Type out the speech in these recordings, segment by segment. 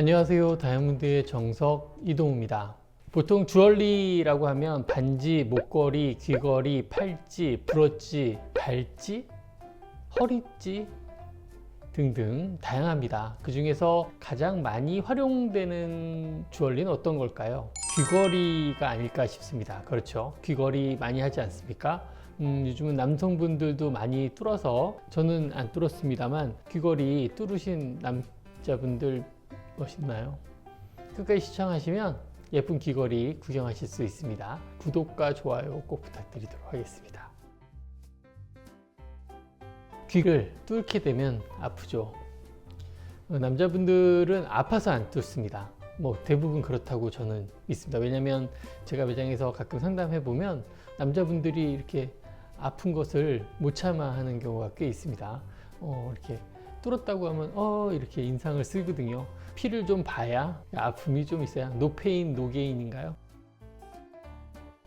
안녕하세요. 다이아몬드의 정석 이동우입니다. 보통 주얼리라고 하면 반지, 목걸이, 귀걸이, 팔찌, 브로치, 발찌, 허리띠 등등 다양합니다. 그 중에서 가장 많이 활용되는 주얼리는 어떤 걸까요? 귀걸이가 아닐까 싶습니다. 그렇죠. 귀걸이 많이 하지 않습니까? 요즘은 남성분들도 많이 뚫어서, 저는 안 뚫었습니다만 귀걸이 뚫으신 남자분들 멋있나요? 끝까지 시청하시면 예쁜 귀걸이 구경하실 수 있습니다. 구독과 좋아요 꼭 부탁드리도록 하겠습니다. 귀를 뚫게 되면 아프죠. 남자분들은 아파서 안 뚫습니다. 대부분 그렇다고 저는 믿습니다. 왜냐면 제가 매장에서 가끔 상담해 보면 남자분들이 이렇게 아픈 것을 못 참아 하는 경우가 꽤 있습니다. 이렇게 뚫었다고 하면 이렇게 인상을 쓰거든요. 피를 좀 봐야 아픔이 좀 있어야 노페인 노게인인가요?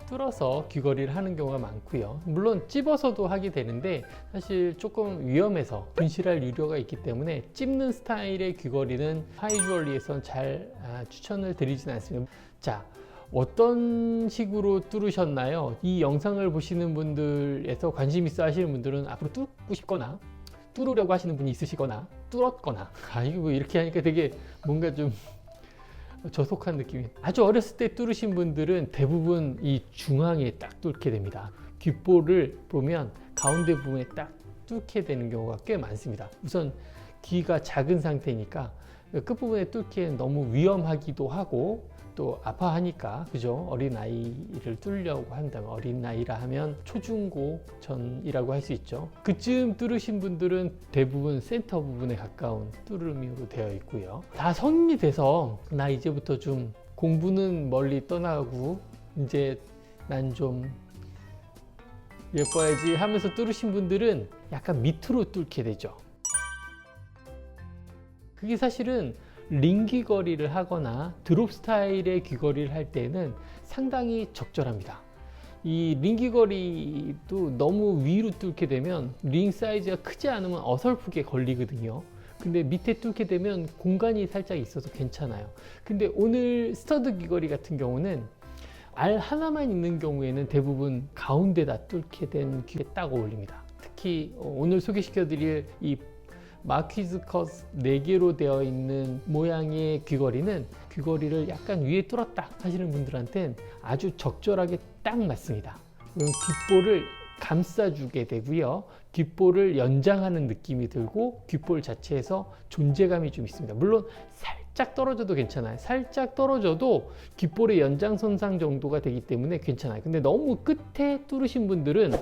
뚫어서 귀걸이를 하는 경우가 많고요. 물론 찝어서도 하게 되는데 사실 조금 위험해서 분실할 우려가 있기 때문에 찝는 스타일의 귀걸이는 하이주얼리에선 잘 추천을 드리진 않습니다. 자, 어떤 식으로 뚫으셨나요? 이 영상을 보시는 분들에서 관심 있어 하시는 분들은 앞으로 뚫고 싶거나 뚫으려고 하시는 분이 있으시거나 뚫었거나, 이거 뭐 이렇게 하니까 되게 뭔가 좀 저속한 느낌이. 아주 어렸을 때 뚫으신 분들은 대부분 이 중앙에 딱 뚫게 됩니다. 귓볼을 보면 가운데 부분에 딱 뚫게 되는 경우가 꽤 많습니다. 우선 귀가 작은 상태니까 끝부분에 뚫기엔 너무 위험하기도 하고 또 아파하니까, 그죠? 어린아이를 뚫으려고 한다면, 어린아이라 하면 초중고 전이라고 할 수 있죠. 그쯤 뚫으신 분들은 대부분 센터 부분에 가까운 뚫음으로 되어 있고요. 다 성인이 돼서 나 이제부터 좀 공부는 멀리 떠나고 이제 난 좀 예뻐야지 하면서 뚫으신 분들은 약간 밑으로 뚫게 되죠. 그게 사실은 링 귀걸이를 하거나 드롭 스타일의 귀걸이를 할 때는 상당히 적절합니다. 이 링 귀걸이도 너무 위로 뚫게 되면 링 사이즈가 크지 않으면 어설프게 걸리거든요. 근데 밑에 뚫게 되면 공간이 살짝 있어서 괜찮아요. 근데 오늘 스터드 귀걸이 같은 경우는 알 하나만 있는 경우에는 대부분 가운데다 뚫게 된 귀에 딱 어울립니다. 특히 오늘 소개시켜 드릴 이 마퀴즈 컷 4개로 되어 있는 모양의 귀걸이는 귀걸이를 약간 위에 뚫었다 하시는 분들한테는 아주 적절하게 딱 맞습니다. 그럼 귓볼을 감싸주게 되고요. 귓볼을 연장하는 느낌이 들고 귓볼 자체에서 존재감이 좀 있습니다. 물론 살짝 떨어져도 괜찮아요. 살짝 떨어져도 귓볼의 연장선상 정도가 되기 때문에 괜찮아요. 근데 너무 끝에 뚫으신 분들은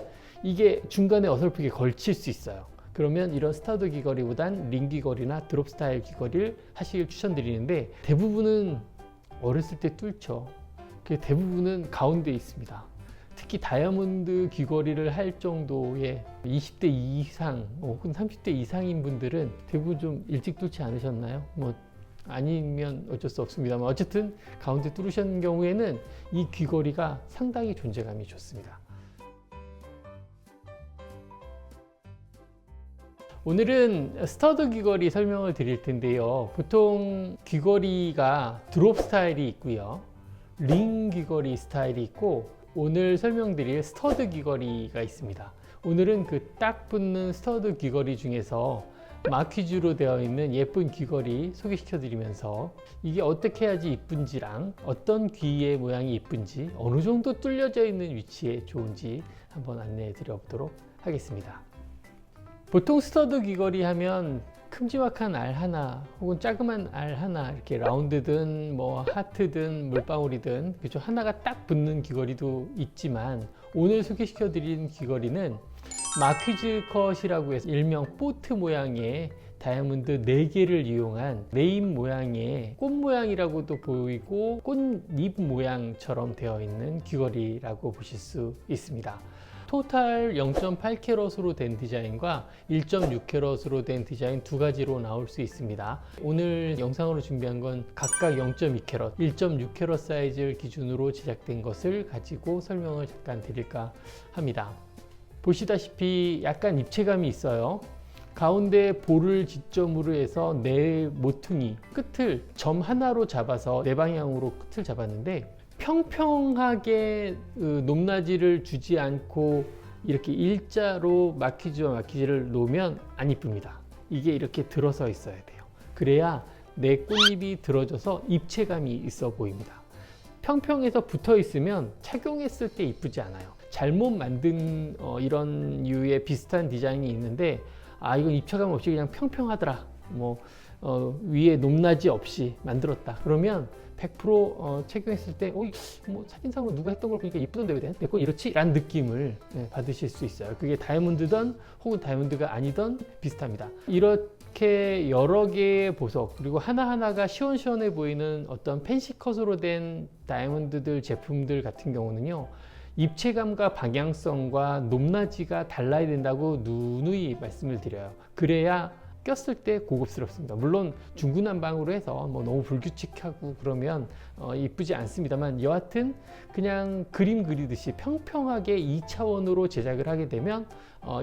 이게 중간에 어설프게 걸칠 수 있어요. 그러면 이런 스타드 귀걸이보단 링 귀걸이나 드롭 스타일 귀걸이를 하시길 추천드리는데, 대부분은 어렸을 때 뚫죠. 대부분은 가운데에 있습니다. 특히 다이아몬드 귀걸이를 할 정도의 20대 이상 혹은 30대 이상인 분들은 대부분 좀 일찍 뚫지 않으셨나요? 아니면 어쩔 수 없습니다만 어쨌든 가운데 뚫으신 경우에는 이 귀걸이가 상당히 존재감이 좋습니다. 오늘은 스터드 귀걸이 설명을 드릴 텐데요. 보통 귀걸이가 드롭 스타일이 있고요, 링 귀걸이 스타일이 있고, 오늘 설명드릴 스터드 귀걸이가 있습니다. 오늘은 그 딱 붙는 스터드 귀걸이 중에서 마퀴즈로 되어 있는 예쁜 귀걸이 소개시켜 드리면서 이게 어떻게 해야지 이쁜지랑 어떤 귀의 모양이 이쁜지, 어느 정도 뚫려져 있는 위치에 좋은지 한번 안내해 드려 보도록 하겠습니다. 보통 스터드 귀걸이 하면 큼지막한 알 하나 혹은 자그만 알 하나, 이렇게 라운드든 하트든 물방울이든 그죠, 하나가 딱 붙는 귀걸이도 있지만, 오늘 소개시켜 드린 귀걸이는 마퀴즈 컷이라고 해서 일명 보트 모양의 다이아몬드 4개를 이용한 레인 모양의 꽃 모양이라고도 보이고 꽃잎 모양처럼 되어 있는 귀걸이라고 보실 수 있습니다. 토탈 0.8캐럿으로 된 디자인과 1.6캐럿으로 된 디자인 두 가지로 나올 수 있습니다. 오늘 영상으로 준비한 건 각각 0.2캐럿, 1.6캐럿 사이즈를 기준으로 제작된 것을 가지고 설명을 잠깐 드릴까 합니다. 보시다시피 약간 입체감이 있어요. 가운데 볼을 지점으로 해서 네 모퉁이 끝을 점 하나로 잡아서 네 방향으로 끝을 잡았는데, 평평하게 높낮이를 주지 않고 이렇게 일자로 마키지와 마키지를 놓으면 안 이쁩니다. 이게 이렇게 들어서 있어야 돼요. 그래야 내 꽃잎이 들어져서 입체감이 있어 보입니다. 평평해서 붙어 있으면 착용했을 때 이쁘지 않아요. 잘못 만든 이런 류의 비슷한 디자인이 있는데, 이건 입체감 없이 그냥 평평하더라, 위에 높낮이 없이 만들었다 그러면 100% 착용했을 때 사진상으로 누가 했던 걸 보니까 이쁘던데 왜 내 건 이렇지? 라는 느낌을 받으실 수 있어요. 그게 다이아몬드든 혹은 다이아몬드가 아니든 비슷합니다. 이렇게 여러 개의 보석, 그리고 하나하나가 시원시원해 보이는 어떤 펜시 컷으로 된 다이아몬드들 제품들 같은 경우는요, 입체감과 방향성과 높낮이가 달라야 된다고 누누이 말씀을 드려요. 그래야 꼈을 때 고급스럽습니다. 물론 중구난방으로 해서 너무 불규칙하고 그러면 이쁘지 않습니다만, 여하튼 그냥 그림 그리듯이 평평하게 2차원으로 제작을 하게 되면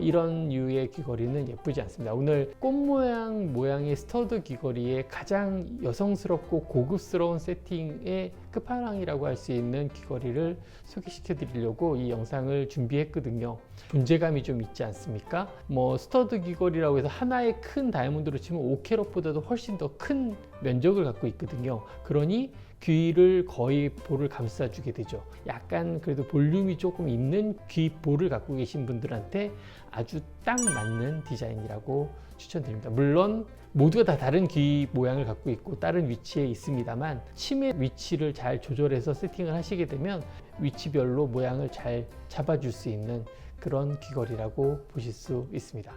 이런 류의 귀걸이는 예쁘지 않습니다. 오늘 꽃 모양의 스터드 귀걸이의 가장 여성스럽고 고급스러운 세팅의 끝판왕이라고 할 수 있는 귀걸이를 소개시켜 드리려고 이 영상을 준비했거든요. 존재감이 좀 있지 않습니까? 스터드 귀걸이라고 해서 하나의 큰 다이아몬드로 치면 5캐럿보다도 훨씬 더 큰 면적을 갖고 있거든요. 그러니 귀를 거의 볼을 감싸주게 되죠. 약간 그래도 볼륨이 조금 있는 귀 볼을 갖고 계신 분들한테 아주 딱 맞는 디자인이라고 추천드립니다. 물론 모두가 다 다른 귀 모양을 갖고 있고 다른 위치에 있습니다만, 침의 위치를 잘 조절해서 세팅을 하시게 되면 위치별로 모양을 잘 잡아줄 수 있는 그런 귀걸이라고 보실 수 있습니다.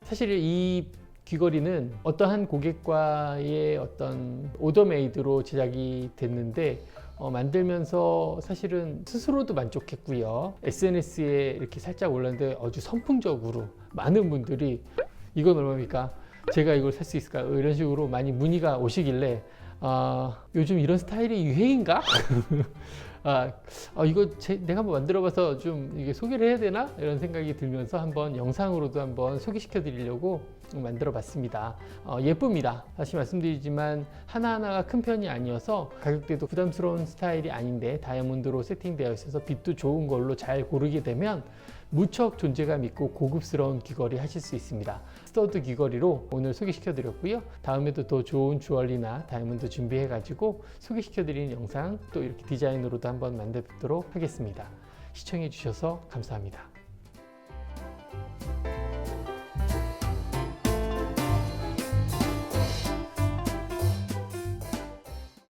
사실 이 귀걸이는 어떠한 고객과의 어떤 오더메이드로 제작이 됐는데, 만들면서 사실은 스스로도 만족했고요. SNS에 이렇게 살짝 올랐는데 아주 선풍적으로 많은 분들이 이건 얼마입니까? 제가 이걸 살 수 있을까? 이런 식으로 많이 문의가 오시길래 요즘 이런 스타일이 유행인가? 이거 내가 한번 만들어봐서 좀 이게 소개를 해야 되나? 이런 생각이 들면서 한번 영상으로도 한번 소개시켜 드리려고 만들어 봤습니다. 예쁩니다. 다시 말씀드리지만 하나하나가 큰 편이 아니어서 가격대도 부담스러운 스타일이 아닌데, 다이아몬드로 세팅되어 있어서 빛도 좋은 걸로 잘 고르게 되면 무척 존재감 있고 고급스러운 귀걸이 하실 수 있습니다. 스터드 귀걸이로 오늘 소개시켜 드렸고요. 다음에도 더 좋은 주얼리나 다이아몬드 준비해 가지고 소개시켜 드리는 영상, 또 이렇게 디자인으로도 한번 만들도록 하겠습니다. 시청해 주셔서 감사합니다.